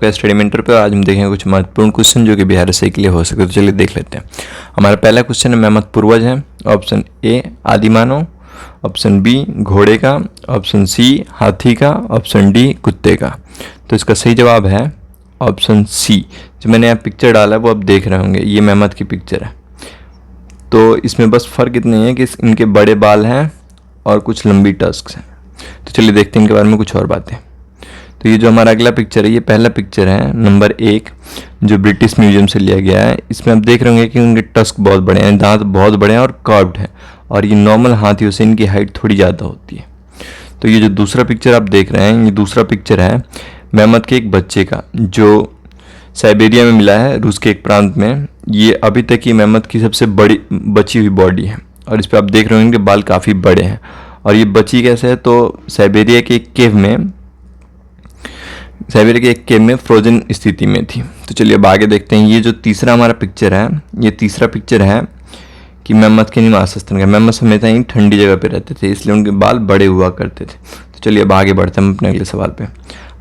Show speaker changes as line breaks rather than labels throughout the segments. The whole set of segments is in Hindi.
आपका स्टडी मेंटर पे। आज हम देखेंगे कुछ महत्वपूर्ण क्वेश्चन जो कि बिहार एसआई के लिए हो सकते। तो चलिए देख लेते हैं। हमारा पहला क्वेश्चन है मेमथ पूर्वज है। ऑप्शन ए आदिमानव, ऑप्शन बी घोड़े का, ऑप्शन सी हाथी का, ऑप्शन डी कुत्ते का। तो इसका सही जवाब है ऑप्शन सी। जो मैंने यहाँ पिक्चर डाला है वो आप देख रहे होंगे, ये मेमथ की पिक्चर है। तो इसमें बस फ़र्क इतना ही है कि इनके बड़े बाल हैं और कुछ लंबी टस्क हैं। तो चलिए देखते हैं इनके बारे में कुछ और बातें। तो ये जो हमारा अगला पिक्चर है, ये पहला पिक्चर है नंबर 1 जो ब्रिटिश म्यूजियम से लिया गया है। इसमें आप देख रहे होंगे कि उनके टस्क बहुत बड़े हैं, दांत बहुत बड़े हैं और कर्व्ड हैं, और ये नॉर्मल हाथियों से इनकी हाइट थोड़ी ज़्यादा होती है। तो ये जो दूसरा पिक्चर आप देख रहे हैं, ये दूसरा पिक्चर है मेमथ के एक बच्चे का जो साइबेरिया में मिला है, रूस के एक प्रांत में। ये अभी तक की मेमथ की सबसे बड़ी बची हुई बॉडी है, और इस पर आप देख रहे होंगे कि बाल काफ़ी बड़े हैं। और ये बची कैसे है, तो साइबेरिया के एक केव में फ्रोजन स्थिति में थी। तो चलिए अब आगे देखते हैं। ये जो तीसरा हमारा पिक्चर है, ये तीसरा पिक्चर है कि मेमथ के निवास स्थान का। मेमथ हमेशा ही ठंडी जगह पे रहते थे, इसलिए उनके बाल बड़े हुआ करते थे। तो चलिए अब आगे बढ़ते हैं अपने अगले सवाल पे।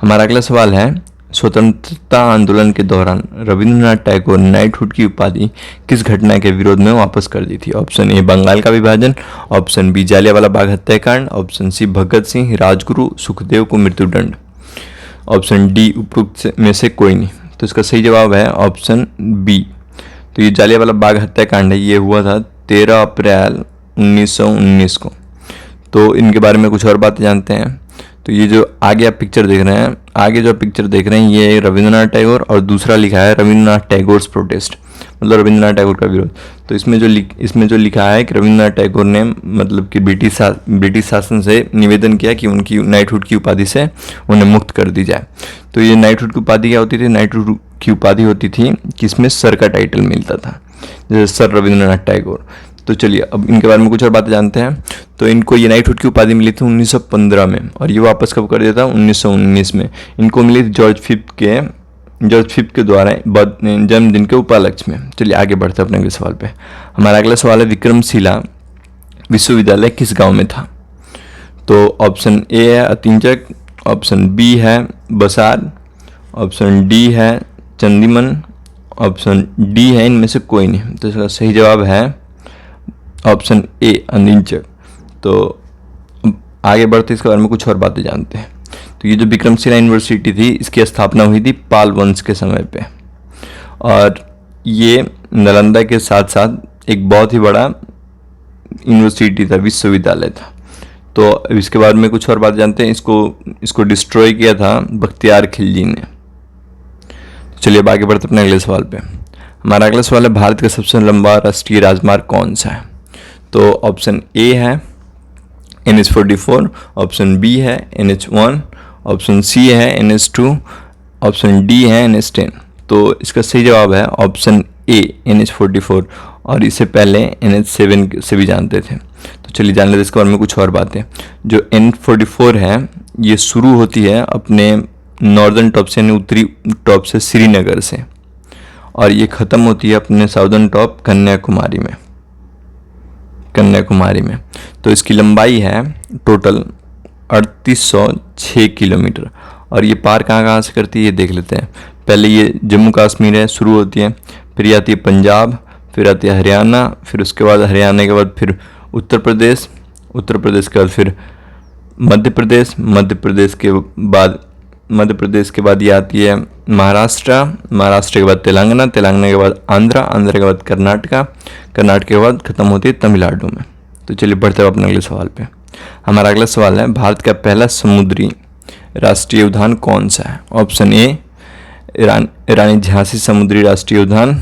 हमारा अगला सवाल है स्वतंत्रता आंदोलन के दौरान रविंद्रनाथ टैगोर ने नाइटहुड की उपाधि किस घटना के विरोध में वापस कर दी थी। ऑप्शन ए बंगाल का विभाजन, ऑप्शन बी जालियांवाला बाग हत्याकांड, ऑप्शन सी भगत सिंह, राजगुरु, सुखदेव को मृत्युदंड, ऑप्शन डी उपरोक्त में से कोई नहीं। तो इसका सही जवाब है ऑप्शन बी। तो ये जालियांवाला बाग हत्याकांड है, ये हुआ था 13 अप्रैल 1919 को। तो इनके बारे में कुछ और बातें जानते हैं। तो ये जो आगे आप पिक्चर देख रहे हैं, आगे जो पिक्चर देख रहे हैं, ये रविंद्रनाथ टैगोर, और दूसरा लिखा है रविंद्रनाथ टैगोर्स प्रोटेस्ट, मतलब रविंद्रनाथ टैगोर का विरोध। तो इसमें जो लिखा है कि रविंद्रनाथ टैगोर ने मतलब कि ब्रिटिश शासन से निवेदन किया कि उनकी नाइटहुड की उपाधि से उन्हें मुक्त कर दी जाए। तो ये नाइटहुड की उपाधि क्या होती थी? नाइटहुड की उपाधि होती थी कि इसमें सर का टाइटल मिलता था, जैसे सर रविंद्रनाथ टैगोर। तो चलिए अब इनके बारे में कुछ और बातें जानते हैं। तो इनको ये नाइटहुड की उपाधि मिली थी 1915 में, और ये वापस कब कर दिया था? 1919 में। इनको मिली थी जॉर्ज फिफ्थ के द्वारा जन्मदिन के उपलक्ष्य में। चलिए आगे बढ़ते हैं अपने अगले सवाल पे। हमारा अगला सवाल है विक्रमशिला विश्वविद्यालय किस गांव में था? तो ऑप्शन ए है अतिंचक, ऑप्शन बी है बसार, ऑप्शन डी है चंदीमन, ऑप्शन डी है इनमें से कोई नहीं। तो इसका सही जवाब है ऑप्शन ए अनिंचक। तो आगे बढ़ते इसके बारे में कुछ और बातें जानते हैं। तो ये जो विक्रमशिला यूनिवर्सिटी थी, इसकी स्थापना हुई थी पाल वंश के समय पे, और ये नालंदा के साथ साथ एक बहुत ही बड़ा यूनिवर्सिटी था, विश्वविद्यालय था। तो इसके बारे में कुछ और बात जानते हैं। इसको डिस्ट्रॉय किया था बख्तियार खिलजी ने। चलिए अब आगे बढ़ते अपने अगले सवाल पे। हमारा अगला सवाल है भारत का सबसे लंबा राष्ट्रीय राजमार्ग कौन सा है? तो ऑप्शन ए है NH44, ऑप्शन बी है NH1, ऑप्शन सी है NH2, ऑप्शन डी है NH10। तो इसका सही जवाब है ऑप्शन ए NH44, और इससे पहले NH7 से भी जानते थे। तो चलिए जान लेते हैं इसके बारे में कुछ और बातें। जो NH44 है, ये शुरू होती है अपने नॉर्दर्न टॉप से, यानी उत्तरी टॉप से, श्रीनगर से, और ये ख़त्म होती है अपने साउदर्न टॉप कन्याकुमारी में। तो इसकी लंबाई है टोटल 3806 किलोमीटर, और ये पार कहाँ से करती है ये देख लेते हैं। पहले ये जम्मू कश्मीर है, शुरू होती है, फिर आती है पंजाब, फिर आती है हरियाणा, फिर उसके बाद हरियाणा के बाद फिर उत्तर प्रदेश के बाद फिर मध्य प्रदेश के बाद ये आती है महाराष्ट्र के बाद तेलंगाना के बाद आंध्र के बाद कर्नाटक के बाद खत्म होती है तमिलनाडु में। तो चलिए बढ़ते हैं अपने अगले सवाल पे। हमारा अगला सवाल है भारत का पहला समुद्री राष्ट्रीय उद्यान कौन सा है? ऑप्शन ए रानी झांसी समुद्री राष्ट्रीय उद्यान,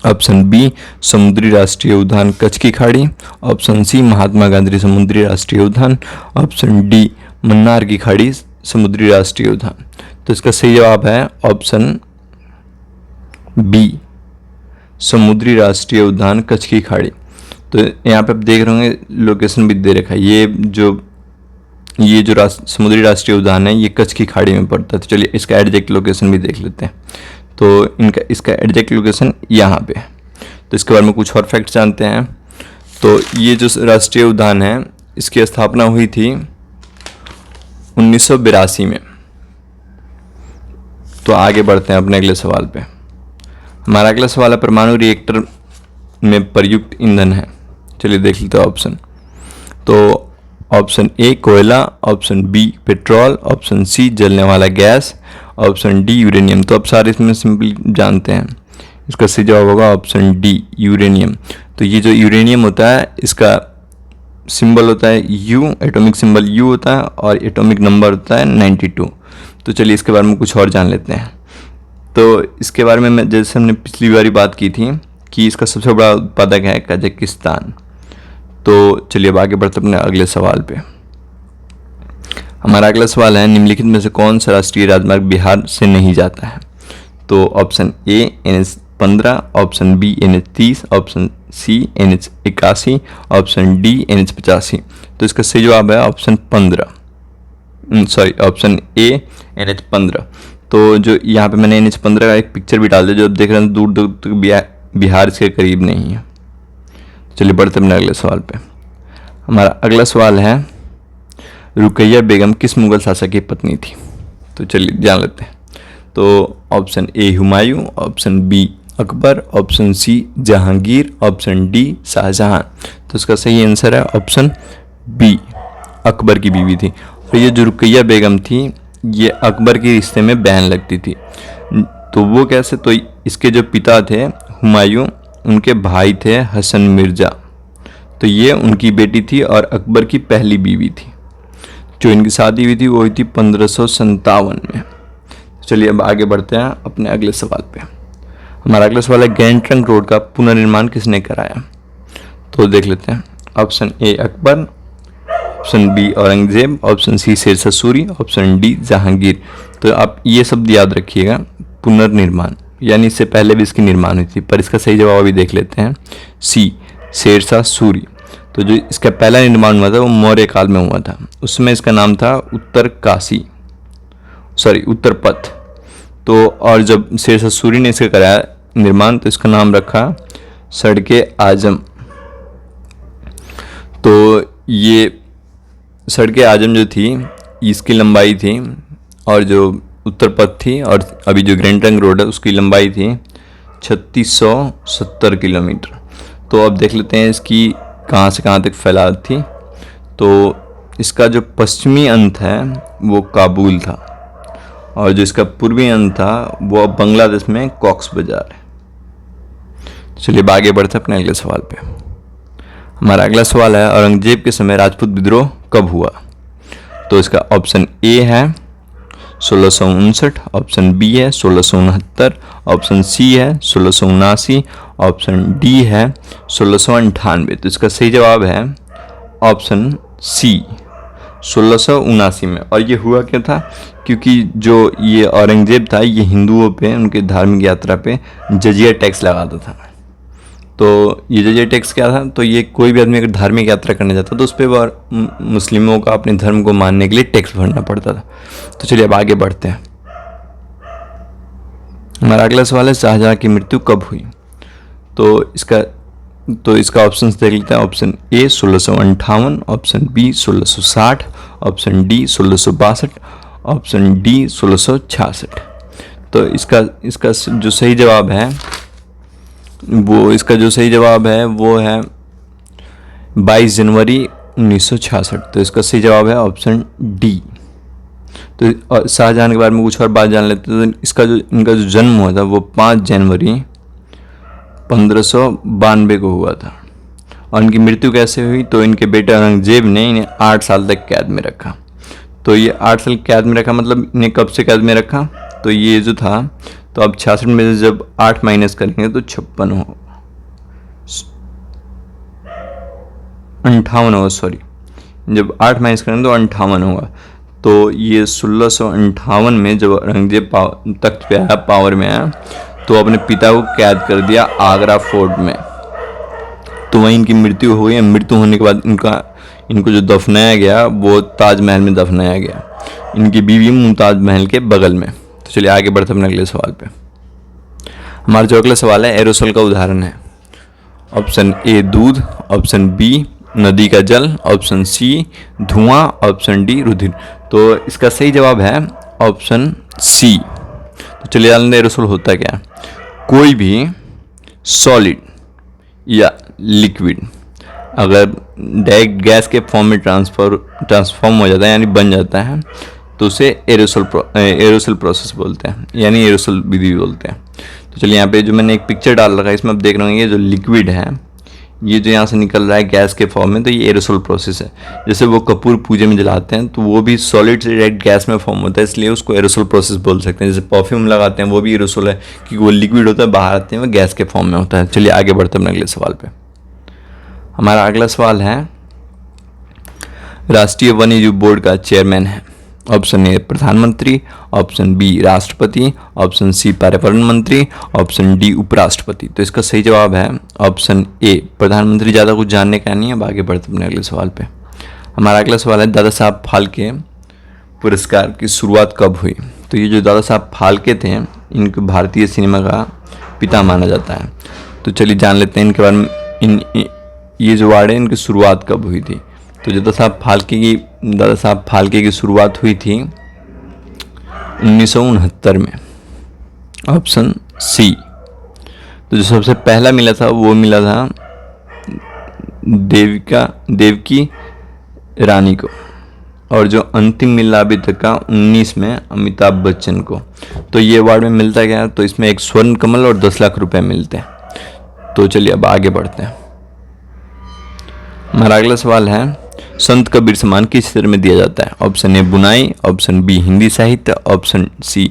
ऑप्शन बी समुद्री राष्ट्रीय उद्यान कच्छ की खाड़ी, ऑप्शन सी महात्मा गांधी समुद्री राष्ट्रीय उद्यान, ऑप्शन डी मन्नार की खाड़ी समुद्री राष्ट्रीय उद्यान। तो इसका सही जवाब है ऑप्शन बी समुद्री राष्ट्रीय उद्यान कच्छ की खाड़ी। तो यहाँ पे आप देख रहे होंगे लोकेशन भी दे रखा है। ये जो समुद्री राष्ट्रीय उद्यान है, ये कच्छ की खाड़ी में पड़ता है। तो चलिए इसका एग्जैक्ट लोकेशन भी देख लेते हैं। तो इसका एग्जैक्ट लोकेशन यहाँ पे है। तो इसके बारे में कुछ और फैक्ट जानते हैं। तो ये जो राष्ट्रीय उद्यान है, इसकी स्थापना हुई थी 1982 में। तो आगे बढ़ते हैं अपने अगले सवाल पे। हमारा अगला सवाल है परमाणु रिएक्टर में प्रयुक्त ईंधन है। चलिए देख लेते हैं ऑप्शन। तो ऑप्शन ए कोयला, option B petrol, option C जलने वाला गैस, ऑप्शन डी यूरेनियम। तो अब सारे इसमें सिंपली जानते हैं, इसका सही जवाब होगा ऑप्शन डी यूरेनियम। तो ये जो यूरेनियम होता है इसका सिंबल होता है यू, एटॉमिक सिंबल यू होता है और एटॉमिक नंबर होता है 92। तो चलिए इसके बारे में कुछ और जान लेते हैं। तो इसके बारे में मैं जैसे हमने पिछली बारी बात की थी कि इसका सबसे बड़ा उत्पादक है कजाकिस्तान। तो चलिए अब आगे बढ़ते अपने अगले सवाल पे। हमारा अगला सवाल है निम्नलिखित में से कौन सा राष्ट्रीय राजमार्ग बिहार से नहीं जाता है। तो option A NH-15, option B NH-30, option C NH-81, option D NH-85। तो इसका सही जवाब है option 15, sorry option A NH-15। तो जो यहाँ पे मैंने NH-15 का एक पिक्चर भी डाल दिया, जो आप देख रहे हैं दूर दूर तक बिहार इसके करीब नहीं है। चलिए बढ़ते अपने अगले सवाल पे। हमारा अगला सवाल है रुकैया बेगम किस मुगल शासक की पत्नी थी। तो चलिए जान लेते हैं। तो option A Humayun, option B Akbar, option C Jahangir, option D Shahjahan. तो इसका सही आंसर है ऑप्शन बी, अकबर की बीवी थी। और ये जो रुकैया बेगम थी ये अकबर के रिश्ते में बहन लगती थी। तो वो कैसे, तो इसके जो पिता थे हुमायूं, उनके भाई थे हसन मिर्ज़ा। तो ये उनकी बेटी थी और अकबर की पहली बीवी थी। जो इनकी शादी हुई थी वो हुई थी 1557 में। चलिए अब आगे बढ़ते हैं अपने अगले सवाल पे। हमारा अगला सवाल है ग्रैंड ट्रंक रोड का पुनर्निर्माण किसने कराया। तो देख लेते हैं। Option A Akbar, option B Aurangzeb, option C Shershah Suri, option D Jahangir. तो आप ये शब्द याद रखिएगा, पुनर्निर्माण, यानी इससे पहले भी इसकी निर्माण हुई थी। पर इसका सही जवाब अभी देख लेते हैं, सी शेरशाह सूरी। तो जो इसका पहला निर्माण हुआ था वो मौर्य काल में हुआ था। उसमें इसका नाम था उत्तर पथ। तो और जब शेरशाह सूरी ने इसका कराया निर्माण तो इसका नाम रखा सड़के आजम। तो ये सड़के आजम जो थी इसकी लंबाई थी, और जो उत्तर पथ थी और अभी जो ग्रैंड ट्रंक रोड है उसकी लंबाई थी 3670 किलोमीटर। तो अब देख लेते हैं इसकी कहाँ से कहाँ तक फैलाव थी। तो इसका जो पश्चिमी अंत है वो काबुल था, और जो इसका पूर्वी अंत था वो अब बांग्लादेश में कॉक्स बाजार है। चलिए आगे बढ़ते अपने अगले सवाल पे। हमारा अगला सवाल है औरंगजेब के समय राजपूत विद्रोह कब हुआ। तो इसका ऑप्शन ए है 1659, ऑप्शन बी है 1669, ऑप्शन सी है 1679, ऑप्शन डी है 1698। तो इसका सही जवाब है ऑप्शन सी 1679 में। और ये हुआ क्या था, क्योंकि जो ये औरंगजेब था ये हिंदुओं पे उनके धार्मिक यात्रा पे जजिया टैक्स लगाता था। तो ये जजिया टैक्स क्या था, तो ये कोई भी आदमी अगर धार्मिक यात्रा करने जाता तो उस पर मुस्लिमों का अपने धर्म को मानने के लिए टैक्स भरना पड़ता था। तो चलिए अब आगे बढ़ते हैं। हमारा अगला सवाल है शाहजहां की मृत्यु कब हुई। तो इसका ऑप्शन देख लेते हैं। Option A 1658, option B 1660, option D 1662, option D 1666। तो इसका जो सही जवाब है वो है 22 जनवरी 1966। तो इसका सही जवाब है ऑप्शन डी। तो शाहजहां के बारे में कुछ और बात जान लेते हैं। तो इनका जो जन्म हुआ था वो 5 जनवरी 1592 को हुआ था। और इनकी मृत्यु कैसे हुई, तो इनके बेटे औरंगजेब ने इन्हें 8 साल तक कैद में रखा। तो ये 8 साल कैद में रखा, मतलब इन्हें कब से कैद में रखा, तो ये जो था, तो अब 66 में से जब 8 माइनस करेंगे तो 56 हो 58 होगा, सॉरी, जब 8 माइनस करेंगे तो 58 होगा। तो ये 1658 में जब औरंगजेब तख्त पे आया, पावर में आया, तो अपने पिता को कैद कर दिया आगरा फोर्ट में। तो वहीं इनकी मृत्यु हो गई। मृत्यु होने के बाद इनको जो दफनाया गया वो ताजमहल में दफनाया गया, इनकी बीवी मुमताज महल के बगल में। तो चलिए आगे बढ़ते अपने अगले सवाल पे। हमारा जो अगला सवाल है एरोसोल का उदाहरण है। ऑप्शन ए दूध, ऑप्शन बी नदी का जल, ऑप्शन सी धुआं, ऑप्शन डी रुधिर। तो इसका सही जवाब है ऑप्शन सी। चलिए जान लेते हैं एरोसोल होता क्या है। कोई भी सॉलिड या लिक्विड अगर डायरेक्ट गैस के फॉर्म में ट्रांसफॉर्म हो जाता है यानी बन जाता है तो उसे एरोसोल प्रोसेस बोलते हैं, यानी एरोसोल विधि बोलते हैं। तो चलिए यहाँ पे जो मैंने एक पिक्चर डाल रखा है इसमें आप देख रहे होंगे ये जो लिक्विड है ये जो यहाँ से निकल रहा है गैस के फॉर्म में, तो ये एरोसोल प्रोसेस है। जैसे वो कपूर पूजे में जलाते हैं तो वो भी सॉलिड से डायरेक्ट गैस में फॉर्म होता है, इसलिए उसको एरोसोल प्रोसेस बोल सकते हैं। जैसे परफ्यूम लगाते हैं वो भी एरोसोल है क्योंकि वो लिक्विड होता है, बाहर आते हैं वो गैस के फॉर्म में होता है। चलिए आगे बढ़ते हैं अपने अगले सवाल पे। हमारा अगला सवाल है राष्ट्रीय वन्य जीव बोर्ड का चेयरमैन है। ऑप्शन ए प्रधानमंत्री, ऑप्शन बी राष्ट्रपति, ऑप्शन सी पर्यावरण मंत्री, ऑप्शन डी उपराष्ट्रपति। तो इसका सही जवाब है ऑप्शन ए प्रधानमंत्री। ज़्यादा कुछ जानने का नहीं है। अब आगे बढ़ते अपने अगले सवाल पे। हमारा अगला सवाल है दादा साहब फाल्के पुरस्कार की शुरुआत कब हुई। तो ये जो दादा साहब फाल्के थे इनको भारतीय सिनेमा का पिता माना जाता है। तो चलिए जान लेते हैं इनके बारे में, ये जो वार्ड है इनकी शुरुआत कब हुई थी। तो दादा साहब फाल्के की शुरुआत हुई थी 1969 में, ऑप्शन सी। तो जो सबसे पहला मिला था वो मिला था देवकी रानी को, और जो अंतिम मिला अभी तक का 19 में अमिताभ बच्चन को। तो ये अवार्ड में मिलता क्या है, तो इसमें एक स्वर्ण कमल और 10 लाख रुपए मिलते हैं। तो चलिए अब आगे बढ़ते हैं। हमारा अगला सवाल है संत कबीर सम्मान किस क्षेत्र में दिया जाता है। ऑप्शन ए बुनाई, ऑप्शन बी हिंदी साहित्य, ऑप्शन सी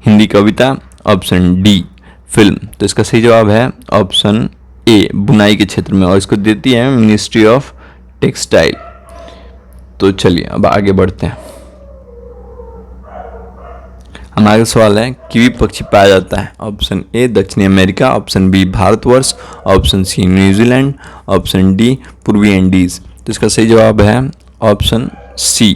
हिंदी कविता, ऑप्शन डी फिल्म। तो इसका सही जवाब है ऑप्शन ए बुनाई के क्षेत्र में, और इसको देती है मिनिस्ट्री ऑफ टेक्सटाइल। तो चलिए अब आगे बढ़ते हैं। हमारा सवाल है कीवी पक्षी पाया जाता है। ऑप्शन ए दक्षिणी America, option B Bharatvarsh, option C New Zealand, option D पूर्वी इंडीज। तो इसका सही जवाब है ऑप्शन सी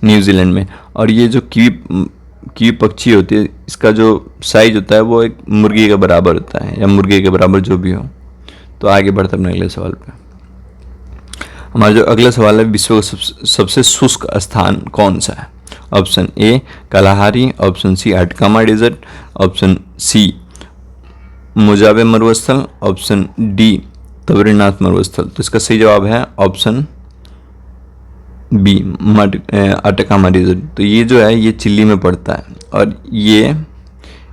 न्यूजीलैंड में। और ये जो कीवी पक्षी होती है इसका जो साइज होता है वो एक मुर्गी के बराबर होता है, या मुर्गे के बराबर जो भी हो। तो आगे बढ़ते हैं अपने अगले सवाल पे। हमारा जो अगला सवाल है विश्व का सबसे शुष्क स्थान कौन सा है। Option A Kalahari, option C Atacama desert, option C Mojave मरुस्थल, ऑप्शन डी तबरीनाथ मरुस्थल। तो इसका सही जवाब है ऑप्शन बी अटकामा डेजर्ट। तो ये जो है ये चिली में पड़ता है, और ये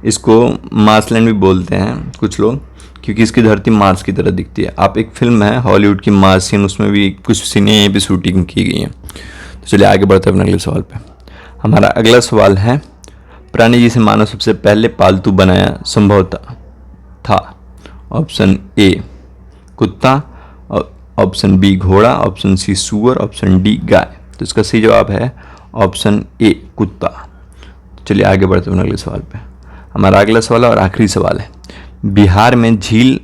इसको मार्सलैंड भी बोलते हैं कुछ लोग, क्योंकि इसकी धरती मार्स की तरह दिखती है। आप एक फिल्म है हॉलीवुड की मार्सियन, उसमें भी कुछ सीनें यहीं पे शूटिंग की गई है। तो चलिए आगे बढ़ते हैं अपने अगले सवाल पे। हमारा अगला सवाल है प्राणी जिसे मानव सबसे पहले पालतू बनाया संभवतः था। ऑप्शन ए कुत्ता, ऑप्शन बी घोड़ा, ऑप्शन सी सूअर, ऑप्शन डी गाय। तो इसका सही जवाब है ऑप्शन ए कुत्ता। चलिए आगे बढ़ते हैं अगले सवाल पे। हमारा अगला सवाल और आखिरी सवाल है बिहार में झील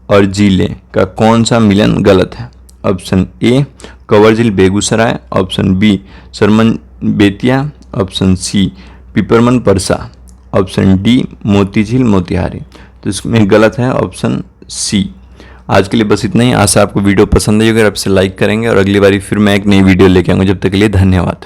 और जिले का कौन सा मिलन गलत है। Option A Kanwar Jheel Begusarai, option B Sarman Bettiah, option C Piparman Parsa, option D Moti Jheel Motihari. तो इसमें गलत है ऑप्शन सी। आज के लिए बस इतना ही। आशा आपको वीडियो पसंद आई, अगर आपसे लाइक करेंगे और अगली बारी फिर मैं एक नई वीडियो लेके आऊँगा। जब तक के लिए धन्यवाद।